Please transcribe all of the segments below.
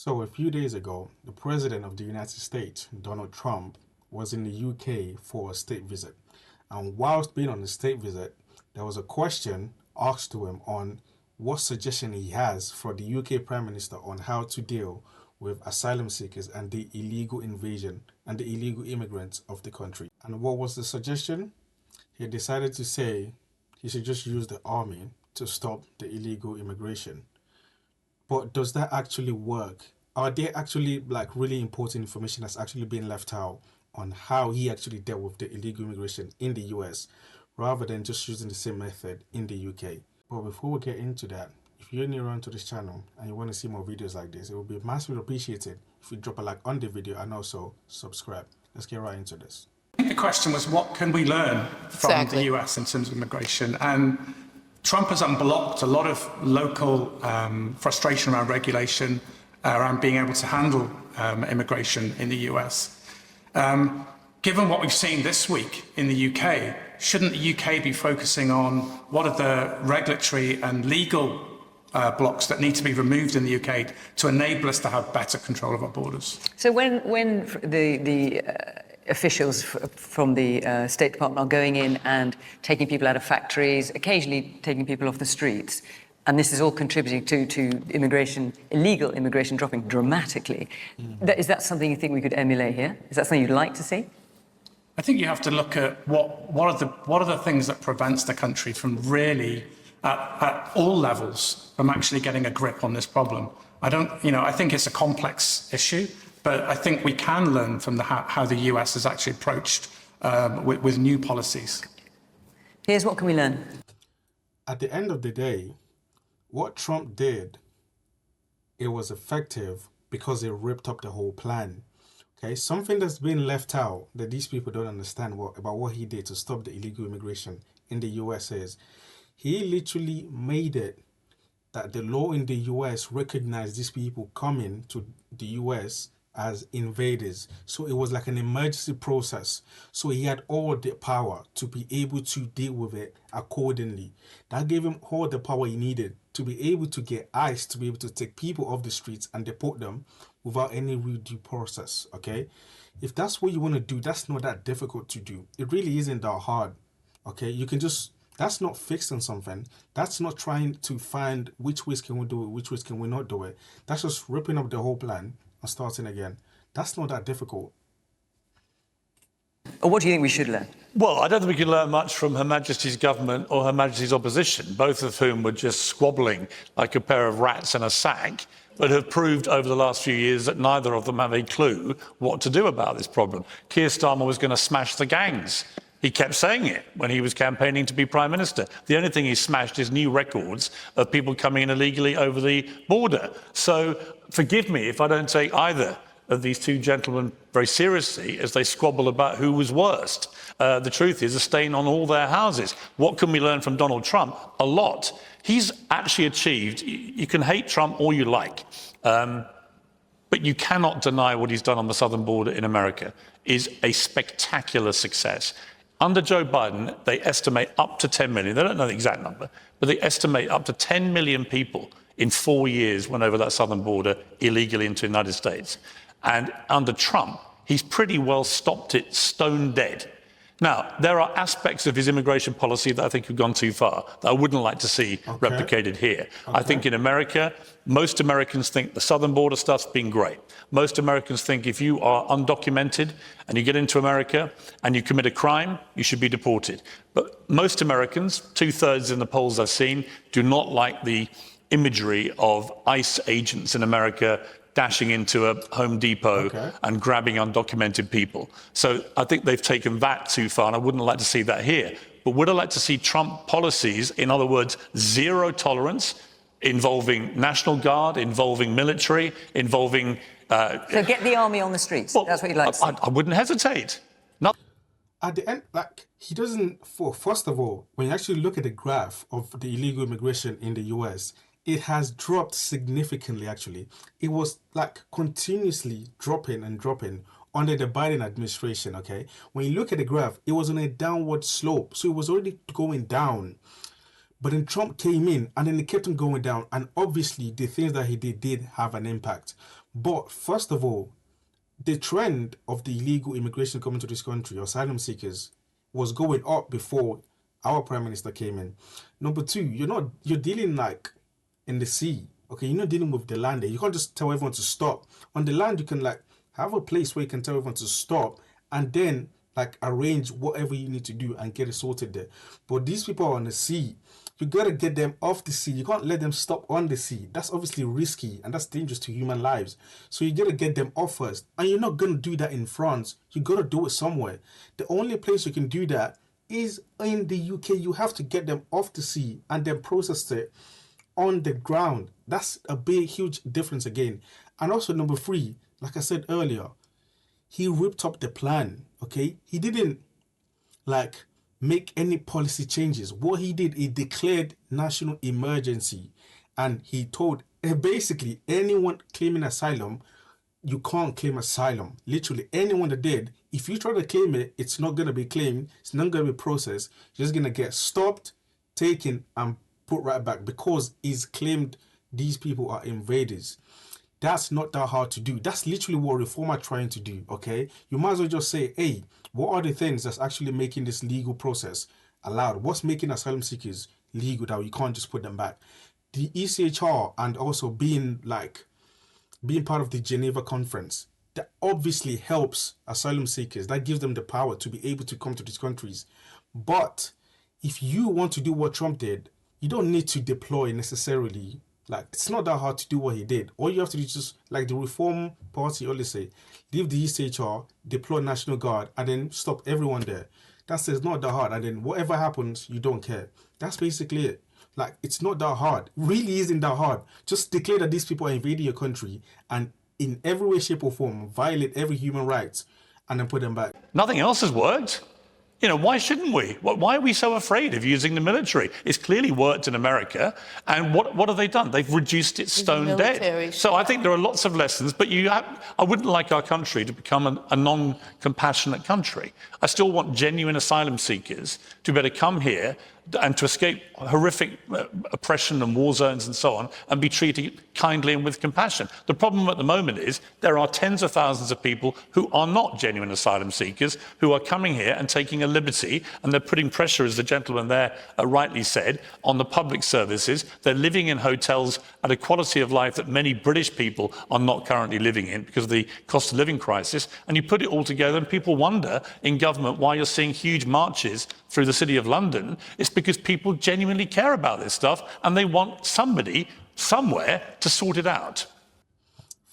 So, a few days ago, the President of the United States, Donald Trump, was in the UK for a state visit. And whilst being on the state visit, there was a question asked to him on what suggestion he has for the UK Prime Minister on how to deal with asylum seekers and the illegal invasion and the illegal immigrants of the country. And what was the suggestion? He decided to say he should just use the army to stop the illegal immigration. But does that actually work? Are there actually like really important information that's actually being left out on how he actually dealt with the illegal immigration in the US rather than just using the same method in the UK? But before we get into that, if you're new around to this channel and you want to see more videos like this, it would be massively appreciated if you drop a like on the video and also subscribe. Let's get right into this. The question was, what can we learn from the US in terms of immigration? And Trump has unblocked a lot of local frustration around regulation, around being able to handle immigration in the US. Given what we've seen this week in the UK, shouldn't the UK be focusing on what are the regulatory and legal blocks that need to be removed in the UK to enable us to have better control of our borders? So when the officials from the State Department are going in and taking people out of factories, occasionally taking people off the streets, and this is all contributing to illegal immigration dropping dramatically. Is that something you think we could emulate here? Is that something you'd like to see? I think you have to look at what are the things that prevents the country from really, at all levels, from actually getting a grip on this problem. I think it's a complex issue, but I think we can learn from how the US has actually approached with new policies. Here's what can we learn. At the end of the day, what Trump did, it was effective because it ripped up the whole plan. Okay, something that's been left out that these people don't understand about what he did to stop the illegal immigration in the US is he literally made it that the law in the US recognized these people coming to the US as invaders. So it was like an emergency process. So he had all the power to be able to deal with it accordingly. That gave him all the power he needed to be able to get ICE to be able to take people off the streets and deport them without any real due process, okay? If that's what you want to do, that's not that difficult to do. It really isn't that hard, okay? You can just, that's not fixing something. That's not trying to find which ways can we do it, which ways can we not do it. That's just ripping up the whole plan and starting again. That's not that difficult. Or what do you think we should learn? Well, I don't think we can learn much from Her Majesty's government or Her Majesty's opposition, both of whom were just squabbling like a pair of rats in a sack, but have proved over the last few years that neither of them have a clue what to do about this problem. Keir Starmer was going to smash the gangs. He kept saying it when he was campaigning to be Prime Minister. The only thing he smashed is new records of people coming in illegally over the border. So forgive me if I don't take either of these two gentlemen very seriously as they squabble about who was worst. The truth is a stain on all their houses. What can we learn from Donald Trump? A lot. He's actually achieved, you can hate Trump all you like, but you cannot deny what he's done on the southern border in America is a spectacular success. Under Joe Biden, they estimate up to 10 million. They don't know the exact number, but they estimate up to 10 million people in 4 years went over that southern border illegally into the United States. And under Trump, he's pretty well stopped it stone dead. Now, there are aspects of his immigration policy that I think have gone too far, that I wouldn't like to see replicated here. I think in America, most Americans think the southern border stuff's been great. Most Americans think if you are undocumented and you get into America and you commit a crime, you should be deported. But most Americans, 2/3 in the polls I've seen, do not like the imagery of ICE agents in America dashing into a Home Depot and grabbing undocumented people. So I think they've taken that too far, and I wouldn't like to see that here. But would I like to see Trump policies, in other words, zero tolerance, involving National Guard, involving military, involving... So get the army on the streets. Well, that's what you'd like to see. I wouldn't hesitate. Not At the end, like, he doesn't... First of all, when you actually look at the graph of the illegal immigration in the US, it has dropped significantly, actually. It was like continuously dropping and dropping under the Biden administration, okay? When you look at the graph, it was on a downward slope. So it was already going down. But then Trump came in and then it kept on going down. And obviously the things that he did have an impact. But first of all, the trend of the illegal immigration coming to this country, or asylum seekers, was going up before our prime minister came in. Number two, you're dealing like in the sea. Okay, you're not dealing with the land there. You can't just tell everyone to stop. On the land, you can like have a place where you can tell everyone to stop and then like arrange whatever you need to do and get it sorted there. But these people are on the sea. You gotta get them off the sea. You can't let them stop on the sea. That's obviously risky and that's dangerous to human lives. So you gotta get them off first. And you're not gonna do that in France. You gotta do it somewhere. The only place you can do that is in the UK. You have to get them off the sea and then process it on the ground. That's a big, huge difference again. And also number three, like I said earlier, he ripped up the plan. Okay, he didn't like make any policy changes. What he did, he declared national emergency, and he told basically anyone claiming asylum, you can't claim asylum. Literally anyone that did, if you try to claim it, it's not gonna be claimed. It's not gonna be processed. You're just gonna get stopped, taken, and put right back because he's claimed these people are invaders. That's not that hard to do. That's literally what Reform are trying to do, okay? You might as well just say, hey, what are the things that's actually making this legal process allowed? What's making asylum seekers legal that you can't just put them back? The ECHR and also being part of the Geneva Conference, that obviously helps asylum seekers. That gives them the power to be able to come to these countries. But if you want to do what Trump did, you don't need to deploy necessarily. Like, it's not that hard to do what he did. All you have to do is just, like the Reform Party always say, leave the ECHR, deploy National Guard, and then stop everyone there. That's it's not that hard. And then whatever happens, you don't care. That's basically it. Like, it's not that hard. Really isn't that hard. Just declare that these people are invading your country and in every way, shape, or form, violate every human rights and then put them back. Nothing else has worked. You know, why shouldn't we? Why are we so afraid of using the military? It's clearly worked in America. And what have they done? They've reduced it stone dead. So I think there are lots of lessons, but I wouldn't like our country to become a non-compassionate country. I still want genuine asylum seekers to be able to come here and to escape horrific oppression and war zones and so on, and be treated kindly and with compassion. The problem at the moment is there are tens of thousands of people who are not genuine asylum seekers, who are coming here and taking a liberty, and they're putting pressure, as the gentleman there rightly said, on the public services. They're living in hotels at a quality of life that many British people are not currently living in because of the cost of living crisis. And you put it all together and people wonder in government why you're seeing huge marches through the city of London. It's because people genuinely care about this stuff and they want somebody somewhere to sort it out.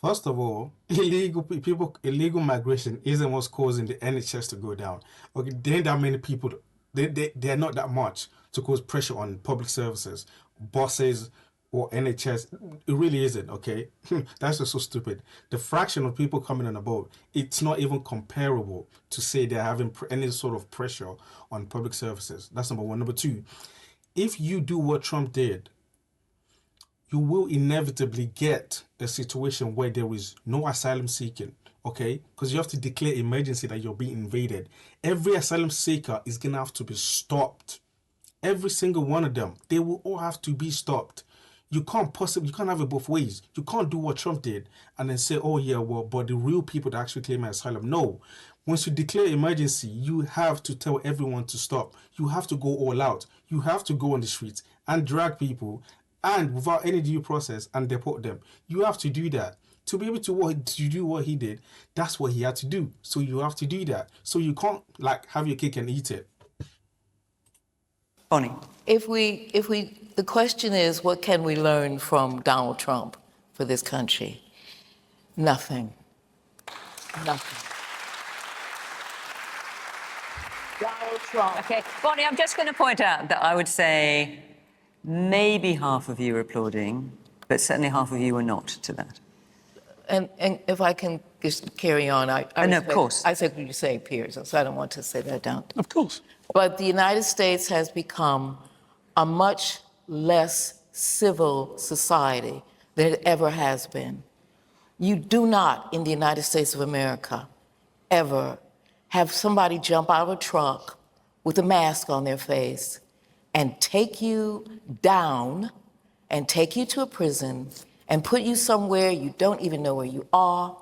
First of all, illegal migration isn't what's causing the NHS to go down. Okay, there ain't that many people. They're not that much to cause pressure on public services, buses, or NHS. It really isn't. Okay, that's just so stupid. The fraction of people coming on a boat, it's not even comparable to say they're having any sort of pressure on public services. That's number one. Number two, if you do what Trump did, you will inevitably get a situation where there is no asylum seeking, okay? Because you have to declare emergency that you're being invaded. Every asylum seeker is going to have to be stopped. Every single one of them. They will all have to be stopped. You can't have it both ways. You can't do what Trump did and then say, oh yeah, well, but the real people that actually claim asylum. No. Once you declare emergency, you have to tell everyone to stop. You have to go all out. You have to go on the streets and drag people and without any due process and deport them. You have to do that. To be able to do what he did, that's what he had to do. So you have to do that. So you can't have your cake and eat it. Bonnie. The question is, what can we learn from Donald Trump for this country? Nothing. Nothing. Donald Trump. Okay, Bonnie, I'm just going to point out that I would say maybe half of you are applauding, but certainly half of you are not to that. And if I can just carry on, no, of course. I said you say, Piers, so I don't want to say that down. Of course. But the United States has become a much less civil society than it ever has been. You do not, in the United States of America, ever have somebody jump out of a truck with a mask on their face and take you down and take you to a prison and put you somewhere you don't even know where you are,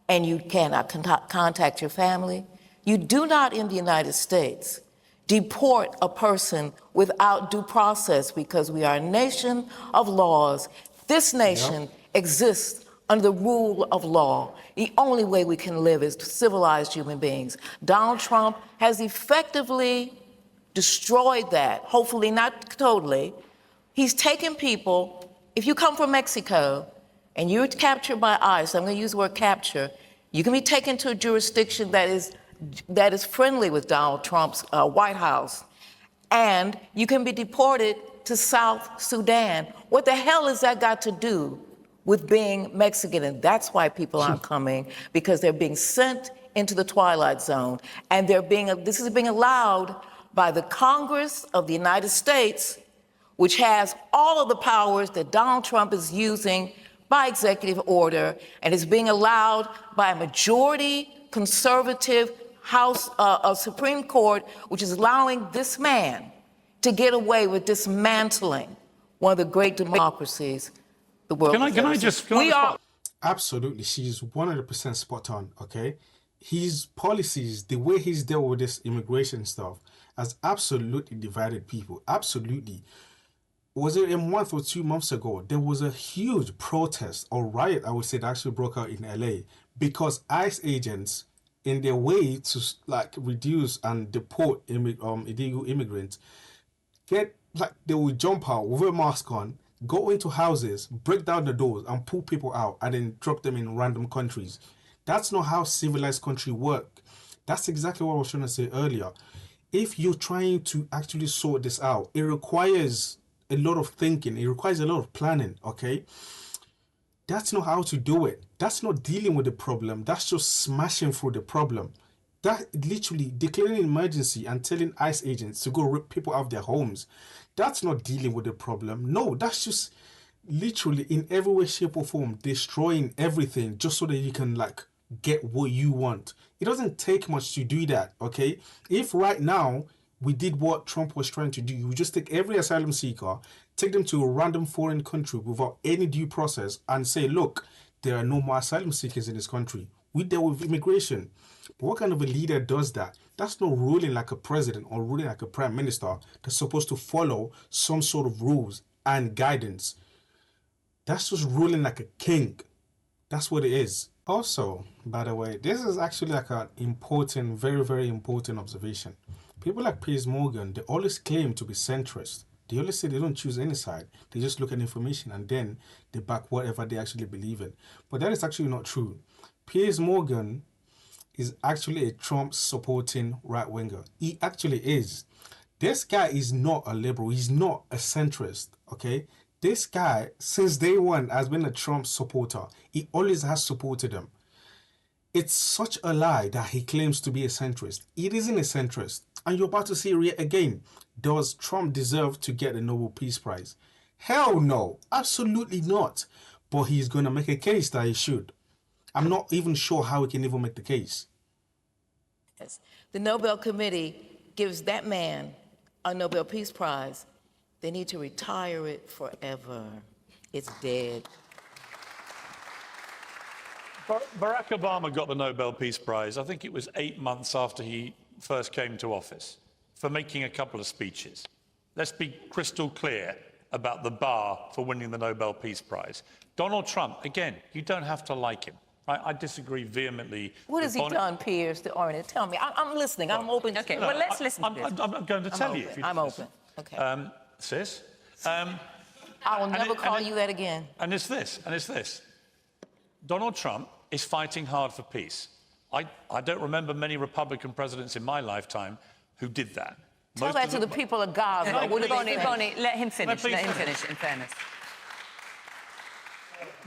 and you cannot contact your family. You do not in the United States deport a person without due process because we are a nation of laws. This nation exists under the rule of law. The only way we can live as civilized human beings. Donald Trump has effectively destroyed that, hopefully not totally. He's taken people, if you come from Mexico and you're captured by ICE, I'm going to use the word capture, you can be taken to a jurisdiction that is friendly with Donald Trump's White House, and you can be deported to South Sudan. What the hell has that got to do with being Mexican? And that's why people aren't coming, because they're being sent into the Twilight Zone, and this is being allowed by the Congress of the United States, which has all of the powers that Donald Trump is using by executive order, and is being allowed by a majority conservative House Supreme Court, which is allowing this man to get away with dismantling one of the great democracies the world has ever seen. Absolutely, she's 100% spot on, okay? His policies, the way he's dealt with this immigration stuff, has absolutely divided people. Absolutely. Was it a month or 2 months ago? There was a huge protest or riot, I would say, that actually broke out in LA because ICE agents, in their way to like reduce and deport illegal immigrants, they will jump out with a mask on, go into houses, break down the doors, and pull people out, and then drop them in random countries. That's not how civilized countries work. That's exactly what I was trying to say earlier. If you're trying to actually sort this out, it requires a lot of thinking. It requires a lot of planning, okay? That's not how to do it. That's not dealing with the problem. That's just smashing through the problem. That literally declaring an emergency and telling ICE agents to go rip people out of their homes. That's not dealing with the problem. No, that's just literally in every way, shape, or form destroying everything just so that you can get what you want. It doesn't take much to do that, okay? If right now we did what Trump was trying to do, you would just take every asylum seeker, take them to a random foreign country without any due process and say, look, there are no more asylum seekers in this country. We deal with immigration. But what kind of a leader does that? That's not ruling like a president or ruling like a prime minister that's supposed to follow some sort of rules and guidance. That's just ruling like a king. That's what it is. Also, by the way, this is actually an important, very, very important observation. People like Piers Morgan, they always claim to be centrist. They always say they don't choose any side. They just look at information and then they back whatever they actually believe in. But that is actually not true. Piers Morgan is actually a Trump supporting right winger. He actually is. This guy is not a liberal. He's not a centrist, okay? This guy, since day one, has been a Trump supporter. He always has supported him. It's such a lie that he claims to be a centrist. He isn't a centrist. And you're about to see it again. Does Trump deserve to get the Nobel Peace Prize? Hell no. Absolutely not. But he's going to make a case that he should. I'm not even sure how he can even make the case. The Nobel Committee gives that man a Nobel Peace Prize. They need to retire it forever. It's dead. Barack Obama got the Nobel Peace Prize, I think it was 8 months after he first came to office, for making a couple of speeches. Let's be crystal clear about the bar for winning the Nobel Peace Prize. Donald Trump, again, you don't have to like him. I disagree vehemently. What has he done, Piers, the Orient? Tell me. I'm listening. I'm open. Okay, well, let's listen to this. I'm going to tell you. I'm open. Okay. Sis? I will never call you that again. And it's this. Donald Trump is fighting hard for peace. I don't remember many Republican presidents in my lifetime who did that. Tell that to the people of Gaza. Bonnie, let him finish. Let him finish, in fairness.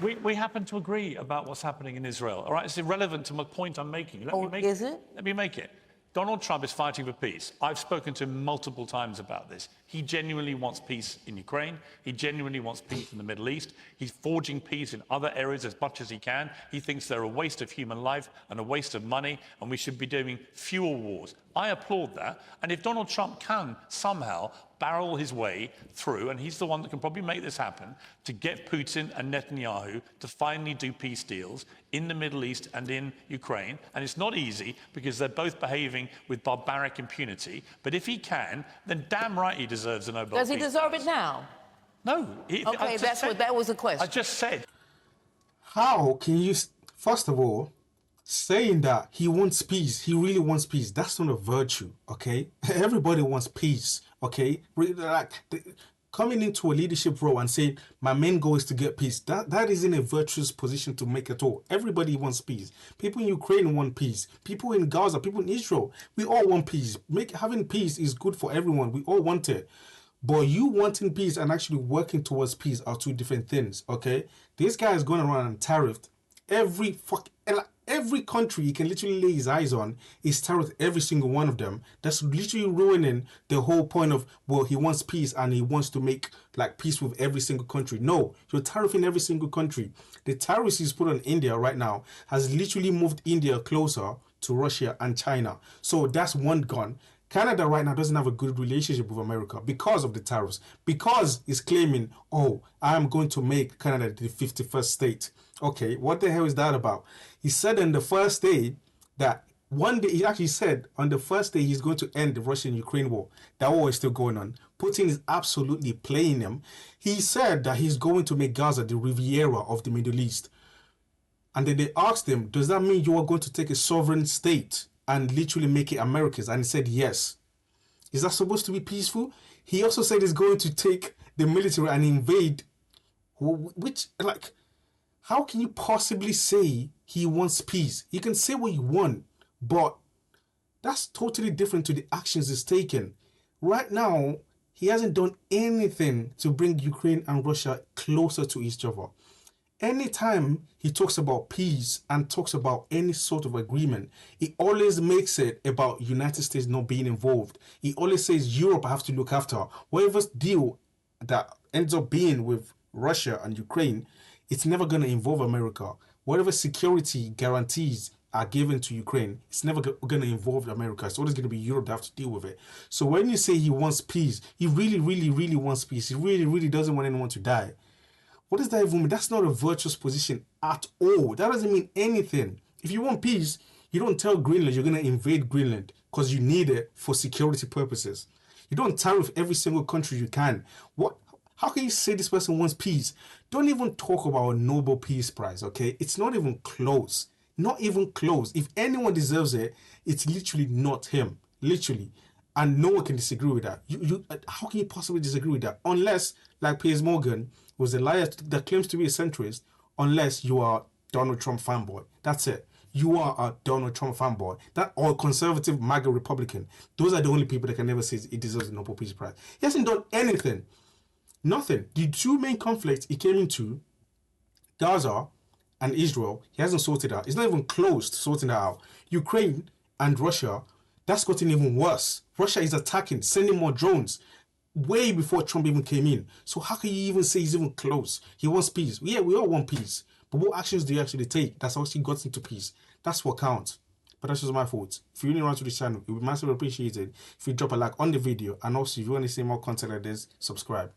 We happen to agree about what's happening in Israel. All right, it's irrelevant to the point I'm making. Is it? Let me make it. Donald Trump is fighting for peace. I've spoken to him multiple times about this. He genuinely wants peace in Ukraine. He genuinely wants peace in the Middle East. He's forging peace in other areas as much as he can. He thinks they're a waste of human life and a waste of money, and we should be doing fewer wars. I applaud that. And if Donald Trump can somehow barrel his way through, and he's the one that can probably make this happen, to get Putin and Netanyahu to finally do peace deals in the Middle East and in Ukraine. And it's not easy because they're both behaving with barbaric impunity. But if he can, then damn right he deserves a Nobel Peace Prize. Does he deserve it now? No. Okay, that was the question. I just said. How can you, first of all, saying that he wants peace, he really wants peace, that's not a virtue, okay? Everybody wants peace, okay? Coming into a leadership role and saying, my main goal is to get peace, that isn't a virtuous position to make at all. Everybody wants peace. People in Ukraine want peace. People in Gaza, people in Israel, we all want peace. Having peace is good for everyone. We all want it. But you wanting peace and actually working towards peace are two different things, okay? This guy is going around and tariffed every country he can literally lay his eyes on is tariffed every single one of them. That's literally ruining the whole point of, well, he wants peace and he wants to make like peace with every single country. No, you're tariffing every single country. The tariffs he's put on India right now has literally moved India closer to Russia and China. So that's one gone. Canada right now doesn't have a good relationship with America because of the tariffs, because it's claiming, oh, I'm going to make Canada the 51st state. Okay, what the hell is that about? He said on the first day that one day, he actually said on the first day he's going to end the Russian-Ukraine war. That war is still going on. Putin is absolutely playing him. He said that he's going to make Gaza the Riviera of the Middle East. And then they asked him, does that mean you are going to take a sovereign state and literally make it America's? And he said yes. Is that supposed to be peaceful? He also said he's going to take the military and invade, which, like, how can you possibly say he wants peace? You can say what you want, but that's totally different to the actions he's taken. Right now, he hasn't done anything to bring Ukraine and Russia closer to each other. Anytime he talks about peace and talks about any sort of agreement, he always makes it about United States not being involved. He always says Europe have to look after whatever deal that ends up being with Russia and Ukraine. It's never going to involve America. Whatever security guarantees are given to Ukraine, it's never going to involve America. It's always going to be Europe that have to deal with it. So when you say he wants peace, he really, really, really wants peace. He really, really doesn't want anyone to die. What does that even mean? That's not a virtuous position at all. That doesn't mean anything. If you want peace, you don't tell Greenland you're going to invade Greenland because you need it for security purposes. You don't tariff every single country you can. How can you say this person wants peace? Don't even talk about a Nobel Peace Prize, okay? It's not even close. Not even close. If anyone deserves it, it's literally not him. Literally. And no one can disagree with that. How can you possibly disagree with that? Unless, like Piers Morgan was a liar that claims to be a centrist, unless you are Donald Trump fanboy. That's it. You are a Donald Trump fanboy. That or conservative MAGA Republican. Those are the only people that can never say it deserves a Nobel Peace Prize. He hasn't done anything. Nothing. The two main conflicts he came into, Gaza and Israel, he hasn't sorted out. It's not even close to sorting that out. Ukraine and Russia, that's gotten even worse. Russia is attacking, sending more drones way before Trump even came in. So how can you even say he's even close? He wants peace. Yeah, we all want peace. But what actions do you actually take that's actually got into peace? That's what counts. But that's just my thoughts. If you're new around to this channel, it would be massively appreciated if you drop a like on the video. And also, if you want to see more content like this, subscribe.